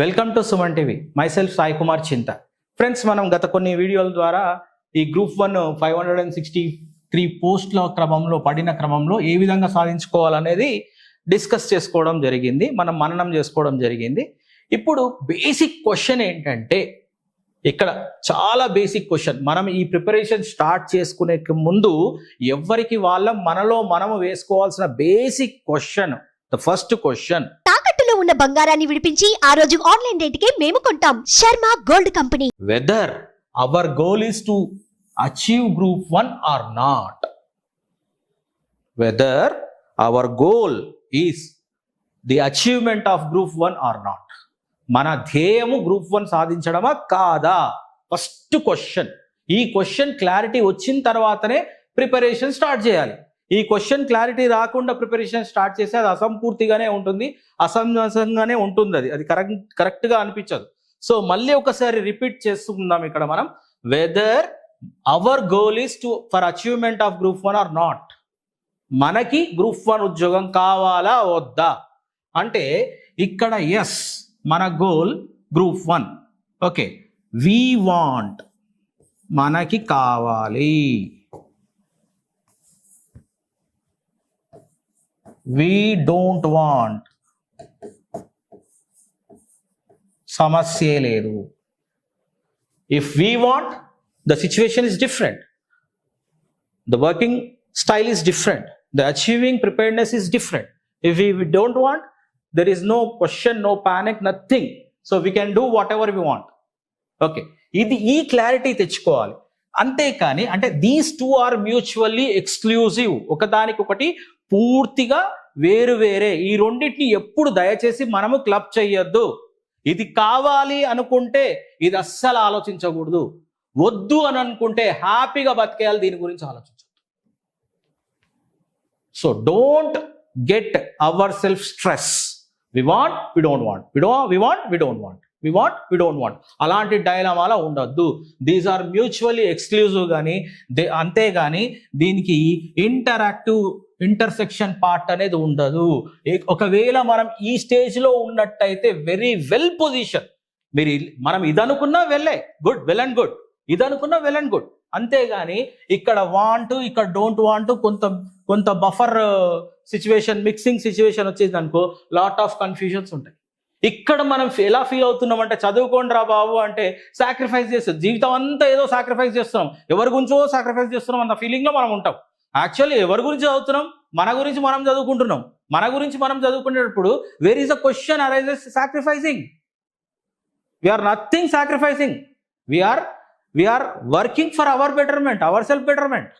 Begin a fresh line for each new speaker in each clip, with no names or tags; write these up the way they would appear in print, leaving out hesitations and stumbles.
Welcome to Suman TV. Myself Sai Kumar చింత. Friends, మనం గత కొన్ని వీడియోల ద్వారా ఈ గ్రూప్ 1 563 పోస్టుల క్రమంలో పడిన క్రమంలో ఏ విధంగా సాధించుకోవాలనేది డిస్కస్ చేసుకోవడం జరిగింది, మనం మననం చేసుకోవడం జరిగింది. ఇప్పుడు బేసిక్ క్వశ్చన్ ఏంటంటే, ఇక్కడ చాలా బేసిక్ క్వశ్చన్. మనం ఈ ప్రిపరేషన్ స్టార్ట్ చేసుకునే ముందు ఎవరికి మనలో మనము వేసుకోవాల్సిన basic question, the first question,
తాకట్టులో ఉన్న బంగారాన్ని విడిపించి ఆ రోజు ఆన్లైన్ రేటుకే మేము కొంటాం. Sharma gold company.
Weather our goal is to achieve group 1 or not. Whether our goal is the achievement of group 1 or not. మన ధ్యేయము గ్రూప్ 1 సాధించడమా కాదా? First question. ఈ క్వశ్చన్ క్లారిటీ వచ్చిన తర్వాతనే ప్రిపరేషన్ స్టార్ట్ చేయాలి. ఈ క్వశ్చన్ క్లారిటీ రాకుండా ప్రిపరేషన్ స్టార్ట్ చేస్తే అది అసంపూర్తిగానే ఉంటుంది, అసమంజసంగానే ఉంటుంది, అది కరెక్ట్గా అనిపించదు. సో మళ్ళీ ఒకసారి రిపీట్ చేసుకుందాం ఇక్కడ మనం. Whether our goal is to for achievement of group 1 or not. మనకి గ్రూప్ 1 ఉద్యోగం కావాలా వద్దా అంటే, ఇక్కడ ఎస్, మన goal group 1. Okay, we want, మనకి కావాలి. వి డోంట్ వాంట్, సమస్య లేదు. If we want, the situation is different, the working style is different, the achieving preparedness is different. If we don't want, there is no question, no panic, nothing. So we can do whatever we want. Okay, ఇది ఈ clarity తెచ్చుకోవాలి. అంతేకాని అంటే these two are mutually exclusive, ఒకదానికొకటి పూర్తిగా వేరు వేరే. ఈ రెండింటిని ఎప్పుడు దయచేసి మనము క్లబ్ చెయ్యొద్దు. ఇది కావాలి అనుకుంటే ఇది అస్సలు ఆలోచించకూడదు, వద్దు అని అనుకుంటే హ్యాపీగా బతికేయాలి, దీని గురించి ఆలోచించద్దు. So don't get our self stress. We want, we don't want, we want, we don't want, we want, we don't want, అలాంటి డైలమాలా ఉండొద్దు. దీస్ ఆర్ మ్యూచువల్లీ ఎక్స్క్లూజివ్ కానీ అంతేగాని దీనికి ఇంటర్సెక్షన్ పార్ట్ అనేది ఉండదు. ఒకవేళ మనం ఈ స్టేజ్లో ఉన్నట్టయితే వెరీ వెల్ పొజిషన్. మనం ఇది అనుకున్నా వెళ్ళే గుడ్, వెల్ అండ్ గుడ్, ఇది అనుకున్నా వెల్ అండ్ గుడ్. అంతేగాని ఇక్కడ వాంట్, ఇక్కడ డోంట్ వాంట్, కొంత బఫర్ సిచ్యువేషన్, మిక్సింగ్ సిచ్యువేషన్ వచ్చేది అనుకో, లాట్ ఆఫ్ కన్ఫ్యూజన్స్ ఉంటాయి. ఇక్కడ మనం ఎలా ఫీల్ అవుతున్నాం అంటే, చదువుకోండి రా బాబు అంటే సాక్రిఫైస్ చేస్తాం, జీవితం అంతా ఏదో సాక్రిఫైస్ చేస్తున్నాం, ఎవరి గురించో సాక్రిఫైస్ చేస్తున్నాం అన్న ఫీలింగ్లో మనం ఉంటాం. యాక్చువల్లీ ఎవరి గురించి చదువుతున్నాం? మన గురించి మనం చదువుకుంటున్నాం. మన గురించి మనం చదువుకునేటప్పుడు where is a question arises sacrificing. We're nothing sacrificing, we're working for our betterment, our self betterment.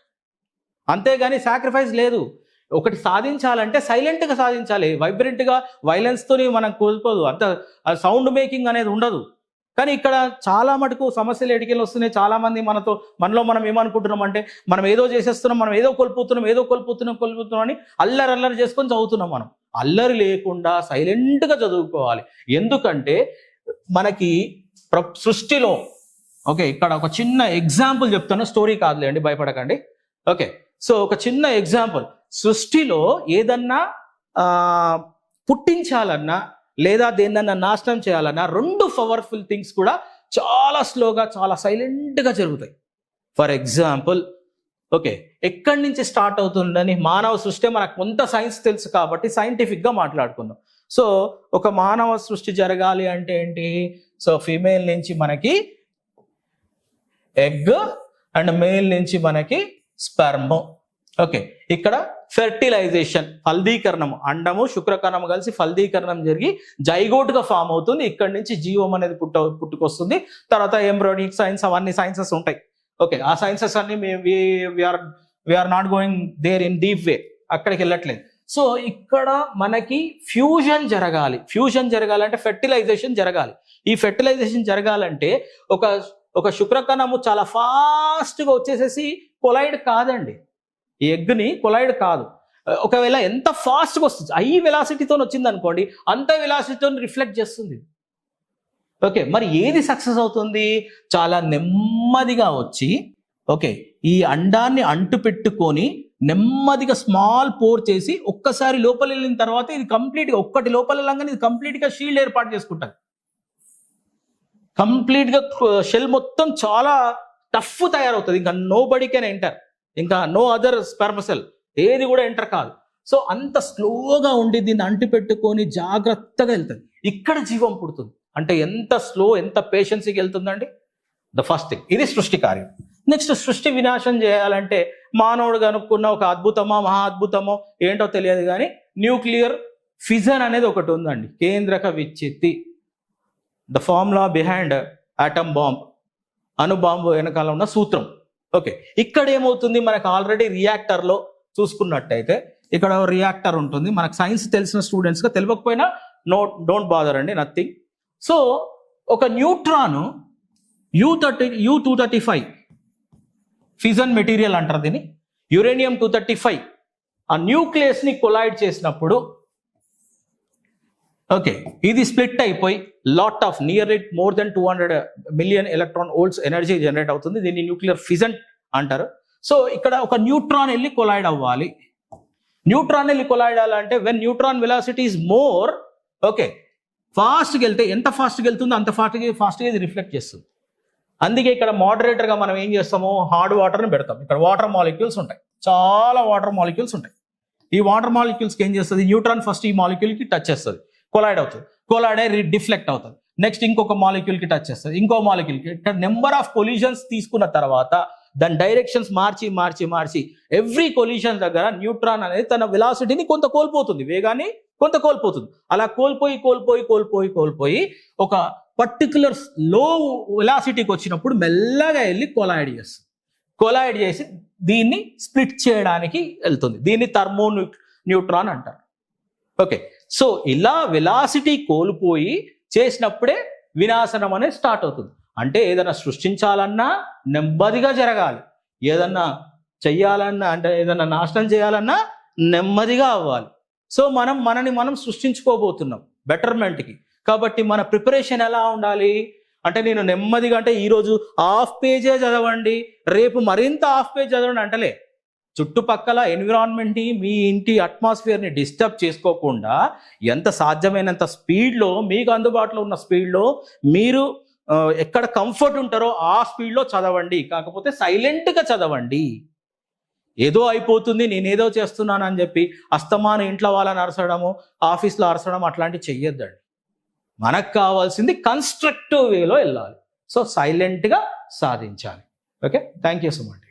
అంతేగాని సాక్రిఫైస్ లేదు. ఒకటి సాధించాలంటే సైలెంట్గా సాధించాలి, వైబ్రెంట్గా, వైలెన్స్తో మనం కోల్పోదు, అంత సౌండ్ మేకింగ్ అనేది ఉండదు. కానీ ఇక్కడ చాలా మటుకు సమస్యలు ఎడికెళ్ళి వస్తున్నాయి. చాలామంది మనలో మనం ఏమనుకుంటున్నాం అంటే, మనం ఏదో చేసేస్తున్నాం, మనం ఏదో కోల్పోతున్నాం అని అల్లరి చేసుకొని చదువుతున్నాం. మనం అల్లరి లేకుండా సైలెంట్గా చదువుకోవాలి. ఎందుకంటే మనకి సృష్టిలో, ఓకే, ఇక్కడ ఒక చిన్న ఎగ్జాంపుల్ చెప్తాను, స్టోరీ కాదులేండి, భయపడకండి. ఓకే, సో ఒక చిన్న ఎగ్జాంపుల్. సృష్టిలో ఏదన్నా పుట్టించాలన్నా లేదా దేన్నన్నా నాశనం చేయాలన్నా, రెండు పవర్ఫుల్ థింగ్స్ కూడా చాలా స్లోగా, చాలా సైలెంట్గా జరుగుతాయి. ఫర్ ఎగ్జాంపుల్, ఓకే, ఎక్కడి నుంచి స్టార్ట్ అవుతుందని మానవ సృష్టి, మనకు కొంత సైన్స్ తెలుసు కాబట్టి సైంటిఫిక్గా మాట్లాడుకుందాం. సో ఒక మానవ సృష్టి జరగాలి అంటే ఏంటి? సో ఫీమేల్ నుంచి మనకి ఎగ్ అండ్ మేల్ నుంచి మనకి స్పెర్మ్. ఓకే, ఇక్కడ ఫెర్టిలైజేషన్, ఫలదీకరణం, అండము శుక్రకణము కలిసి ఫలదీకరణం జరిగి జైగోట్గా ఫామ్ అవుతుంది. ఇక్కడ నుంచి జీవం అనేది పుట్టుకొస్తుంది. తర్వాత ఎంబ్రియోనిక్ సైన్స్, అవన్నీ సైన్సెస్ ఉంటాయి. ఓకే, ఆ సైన్సెస్ అన్ని we're not going there in deep way, అక్కడికి వెళ్ళట్లేదు. సో ఇక్కడ మనకి ఫ్యూజన్ జరగాలంటే ఫెర్టిలైజేషన్ జరగాలి. ఈ ఫెర్టిలైజేషన్ జరగాలంటే ఒక శుక్రకణము చాలా ఫాస్ట్గా వచ్చేసేసి కొలైడ్ కాదండి, ఈ ఎగ్ని కొలైడ్ కాదు. ఒకవేళ ఎంత ఫాస్ట్గా వస్తుంది, హై వెలాసిటీతో వచ్చింది అనుకోండి, అంత వెలాసిటీతో రిఫ్లెక్ట్ చేస్తుంది. ఓకే, మరి ఏది సక్సెస్ అవుతుంది? చాలా నెమ్మదిగా వచ్చి, ఓకే, ఈ అండాన్ని అంటు పెట్టుకొని నెమ్మదిగా స్మాల్ పోర్ చేసి ఒక్కసారి లోపల వెళ్ళిన తర్వాత ఇది కంప్లీట్గా, ఒక్కటి లోపల వెళ్ళంగానే ఇది కంప్లీట్గా షీల్డ్ ఏర్పాటు చేసుకుంటుంది. కంప్లీట్గా షెల్ మొత్తం చాలా టఫ్ తయారవుతుంది. ఇంకా నో బడీ కెన్ ఎంటర్, ఇంకా నో అదర్ స్పెర్మ్ సెల్ ఏది కూడా ఎంటర్ కాదు. సో అంత స్లోగా ఉండి దీన్ని అంటి పెట్టుకొని జాగ్రత్తగా వెళ్తుంది. ఇక్కడ జీవం పుడుతుంది. అంటే ఎంత స్లో, ఎంత పేషెన్సీకి వెళ్తుందండి. ద ఫస్ట్ థింగ్, ఇది సృష్టి కార్యం. నెక్స్ట్, సృష్టి వినాశం చేయాలంటే మానవుడు కనుక్కున్న ఒక అద్భుతమో మహా అద్భుతమో ఏంటో తెలియదు కానీ న్యూక్లియర్ ఫిజన్ అనేది ఒకటి ఉందండి. కేంద్రక విచ్ఛిత్తి, the formula behind atom bomb, అణుబాంబు వెనకాల ఉన్న సూత్రం. ఓకే, ఇక్కడ ఏమవుతుంది, మనకు ఆల్రెడీ రియాక్టర్లో చూసుకున్నట్టయితే ఇక్కడ రియాక్టర్ ఉంటుంది. మనకు సైన్స్ తెలిసిన స్టూడెంట్స్గా, తెలియకపోయినా డోంట్ బాదర్ అండి, నథింగ్. సో ఒక న్యూట్రాన్ U235 ఫిజన్ మెటీరియల్ అంటారు దీన్ని, యురేనియం 235 ఆ న్యూక్లియస్ని కొలైడ్ చేసినప్పుడు ఓకే, ఇది స్ప్లిట్ అయిపోయి lot of nearly more than 200 million electron volts energy generate అవుతుంది. దీన్ని న్యూక్లియర్ ఫిజన్ అంటారు. సో ఇక్కడ ఒక న్యూట్రాన్ వెళ్ళి కొలైడ్ అవ్వాలి. న్యూట్రాన్ వెళ్ళి కొలైడ్ అవ్వాలంటే when neutron velocity is more, okay, ఫాస్ట్గా వెళ్తే ఎంత ఫాస్ట్గా వెళ్తుందో అంత ఫాస్ట్గా ఇది రిఫ్లెక్ట్ చేస్తుంది. అందుకే ఇక్కడ మోడరేటర్గా మనం ఏం చేస్తాము, హార్డ్ వాటర్ని పెడతాం. ఇక్కడ వాటర్ మాలిక్యూల్స్ ఉంటాయి, చాలా వాటర్ మాలిక్యూల్స్ ఉంటాయి. ఈ వాటర్ మాలిక్యూల్స్కి ఏం చేస్తుంది, న్యూట్రాన్ ఫస్ట్ ఈ మాలిక్యూల్కి టచ్ చేస్తుంది, కొలైడ్ అవుతుంది, కొలైడ్ అయ్యి డిఫ్లెక్ట్ అవుతుంది. నెక్స్ట్ ఇంకొక మాలిక్యూల్కి టచ్ చేస్తుంది, ఇంకో మాలిక్యూల్కి. ఇక్కడ నెంబర్ ఆఫ్ కొలిజన్స్ తీసుకున్న తర్వాత దాని డైరెక్షన్స్ మార్చి ఎవ్రీ కొలిజన్ దగ్గర న్యూట్రాన్ అనేది తన వెలాసిటీని కొంత కోల్పోతుంది, వేగాన్ని కొంత కోల్పోతుంది. అలా కోల్పోయి ఒక పర్టికులర్ లో వెలాసిటీకి వచ్చినప్పుడు మెల్లగా వెళ్ళి కొలైడ్ చేసి దీన్ని స్ప్లిట్ చేయడానికి వెళ్తుంది. దీన్ని థర్మో న్యూట్రాన్ అంటారు. ఓకే, సో ఇలా వెలాసిటీ కోల్పోయి చేసినప్పుడే వినాశనం అనేది స్టార్ట్ అవుతుంది. అంటే ఏదైనా సృష్టించాలన్నా నెమ్మదిగా జరగాలి, ఏదన్నా చెయ్యాలన్నా అంటే ఏదన్నా నాశనం చేయాలన్నా నెమ్మదిగా అవ్వాలి. సో మనం సృష్టించుకోబోతున్నాం బెటర్మెంట్కి. కాబట్టి మన ప్రిపరేషన్ ఎలా ఉండాలి అంటే, నేను నెమ్మదిగా అంటే ఈరోజు హాఫ్ పేజే చదవండి, రేపు మరింత హాఫ్ పేజ్ చదవండి అంటలే. చుట్టుపక్కల ఎన్విరాన్మెంట్ని, మీ ఇంటి అట్మాస్ఫియర్ని డిస్టర్బ్ చేసుకోకుండా ఎంత సాధ్యమైనంత స్పీడ్లో, మీకు అందుబాటులో ఉన్న స్పీడ్లో, మీరు ఎక్కడ కంఫర్ట్ ఉంటారో ఆ స్పీడ్లో చదవండి. కాకపోతే సైలెంట్గా చదవండి. ఏదో అయిపోతుంది, నేనేదో చేస్తున్నాను అని చెప్పి అస్తమానం ఇంట్లో వాళ్ళని అరసడము, ఆఫీస్లో అరసడం అట్లాంటివి చెయ్యొద్దండి. మనకు కావాల్సింది కన్స్ట్రక్టివ్ వేలో వెళ్ళాలి. సో సైలెంట్గా సాధించాలి. Okay, thank you so much.